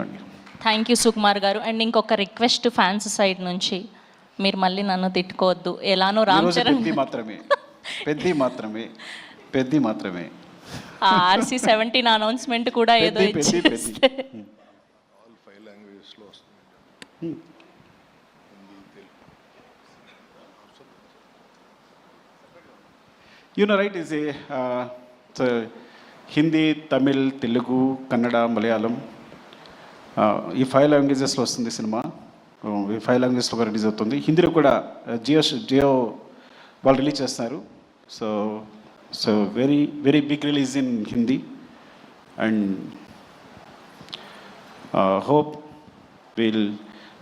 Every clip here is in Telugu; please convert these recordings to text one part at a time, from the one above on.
అండి. థ్యాంక్ యూ సుకుమార్ గారు. అండ్ ఇంకొక రిక్వెస్ట్ ఫ్యాన్స్ సైడ్ నుంచి, మీరు మళ్ళీ నన్ను తిట్టుకోవద్దు. ఎలానో రామ్ చరణ్ పెద్ది మాత్రమే RC 17 అనౌన్స్మెంట్ కూడా ఏదో ఇచ్చేస్తే రైట్ ఈజ్ హిందీ, తమిళ్, తెలుగు, కన్నడ, మలయాళం ఈ 5 లాంగ్వేజెస్లో వస్తుంది సినిమా. ఈ 5 లాంగ్వేజెస్లో కూడా రిలీజ్ అవుతుంది. హిందీలో కూడా జియో వాళ్ళు రిలీజ్ చేస్తున్నారు. So very very big release in Hindi and hope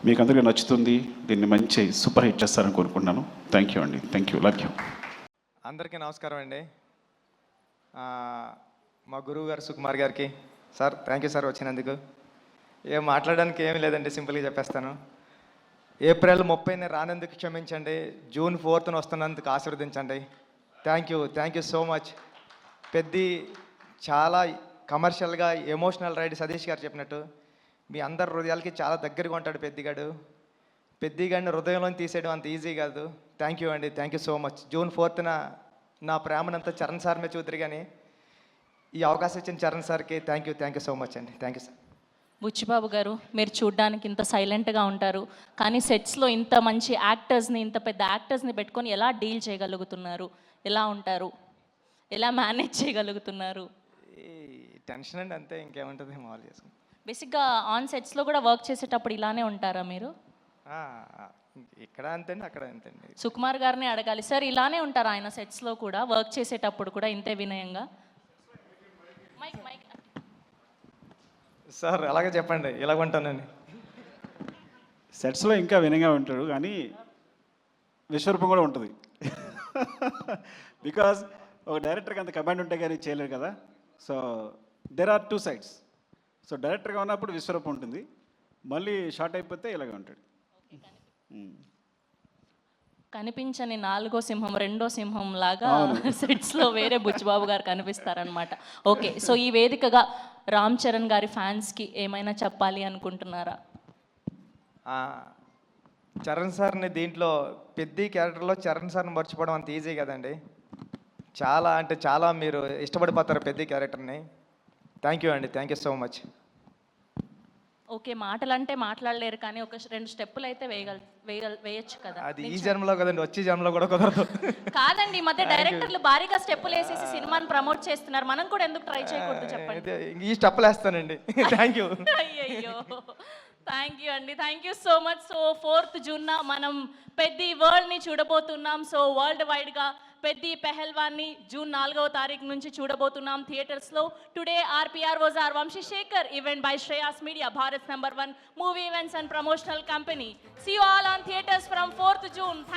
మీకు అందరికీ నచ్చుతుంది. దీన్ని మంచి సూపర్ హిట్ చేస్తారని కోరుకుంటున్నాను. థ్యాంక్ యూ అండి. Thank you. Love you. అందరికీ నమస్కారం అండి. మా గురువు గారు సుకుమార్ గారికి సార్ థ్యాంక్ యూ సార్ వచ్చినందుకు. ఏం మాట్లాడడానికి ఏమీ లేదండి, సింపుల్గా చెప్పేస్తాను. ఏప్రిల్ 30న రానందుకు క్షమించండి, జూన్ 4న వస్తున్నందుకు ఆశీర్వదించండి. Thank you so much. Peddi చాలా కమర్షియల్గా ఎమోషనల్ రైడ్ సతీష్ గారు చెప్పినట్టు మీ అందరి హృదయాలకి చాలా దగ్గరగా ఉంటాడు పెద్దిగాడిని హృదయంలో తీసేయడం అంత ఈజీ కాదు. థ్యాంక్ యూ అండి. Thank you so much. June 4న నా ప్రేమనంతా చరణ్ సార్ మీద చూద్దరు, కానీ ఈ అవకాశం ఇచ్చిన చరణ్ సార్కి థ్యాంక్ యూ సో మచ్ అండి. Thank you sir. బుచ్చిబాబు గారు, మీరు చూడ్డానికి ఇంత సైలెంట్గా ఉంటారు, కానీ సెట్స్లో ఇంత మంచి యాక్టర్స్ని, ఇంత పెద్ద యాక్టర్స్ని పెట్టుకొని ఎలా డీల్ చేయగలుగుతున్నారు? ఎలా ఉంటారు? ఎలా మేనేజ్ చేయగలుగుతున్నారు? ఈ టెన్షన్ అండి, అంతే, ఇంకేముంటుంది, మామూలు చేసుకుంటాం. బేసిక్గా ఆన్ సెట్స్లో కూడా వర్క్ చేసేటప్పుడు ఇలానే ఉంటారా మీరు? ఇక్కడ అంతేండి, అక్కడ అంతేండి. సుకుమార్ గారిని అడగాలి సార్, ఇలానే ఉంటారా ఆయన సెట్స్లో కూడా, వర్క్ చేసేటప్పుడు కూడా ఇంతే వినయంగా? మైక్ సార్ అలాగే చెప్పండి, ఇలాగ ఉంటానని. సెట్స్లో ఇంకా వినంగా ఉంటాడు, కానీ విశ్వరూపం కూడా ఉంటుంది. బికాజ్ ఒక డైరెక్టర్కి అంత కమాండ్ ఉంటే కానీ చేయలేరు కదా. So there are 2 sides. So డైరెక్టర్గా ఉన్నప్పుడు విశ్వరూపం ఉంటుంది, మళ్ళీ షార్ట్ అయిపోతే ఇలాగే ఉంటాడు. కనిపించని 4వ సింహం 2వ సింహం లాగా సెట్స్లో వేరే బుచ్చిబాబు గారు కనిపిస్తారనమాట. ఓకే, సో ఈ వేదికగా రామ్ చరణ్ గారి ఫ్యాన్స్కి ఏమైనా చెప్పాలి అనుకుంటున్నారా? చరణ్ సార్ని దీంట్లో పెద్ద క్యారెక్టర్లో చరణ్ సార్ని మర్చిపోవడం అంత ఈజీ కదండి. చాలా అంటే చాలా మీరు ఇష్టపడిపోతారు పెద్ద క్యారెక్టర్ని. థ్యాంక్ యూ అండి. Thank you so much. Okay, మాటలంటే మాట్లాడలేరు, కానీ ఒక 2 స్టెప్పులు అయితే వేయచ్చు కదా. అది ఈ జన్మలో కదండి, వచ్చే జన్మలో కూడా కుదరదు. కాదండి, ఈ మధ్య డైరెక్టర్లు భారీగా స్టెప్పులు వేసేసి సినిమాని ప్రమోట్ చేస్తున్నారు, మనం కూడా ఎందుకు ట్రై చేయకూడదు చెప్పండి. ఈ స్టెప్పులు వేస్తానండి. Thank you. అయ్యో, థ్యాంక్ యూ అండి. Thank you so much. So 4th జూన్న మనం పెద్ది వరల్డ్ని చూడబోతున్నాం. సో వరల్డ్ వైడ్గా పెద్ది పెహల్వాన్ని జూన్ 4వ తారీఖు నుంచి చూడబోతున్నాం థియేటర్స్లో. Today RPR was our Vamshi-Shekhar event by Shreyas Media, Bharat's #1 movie events and promotional company. See you all on theaters from 4th June. Thank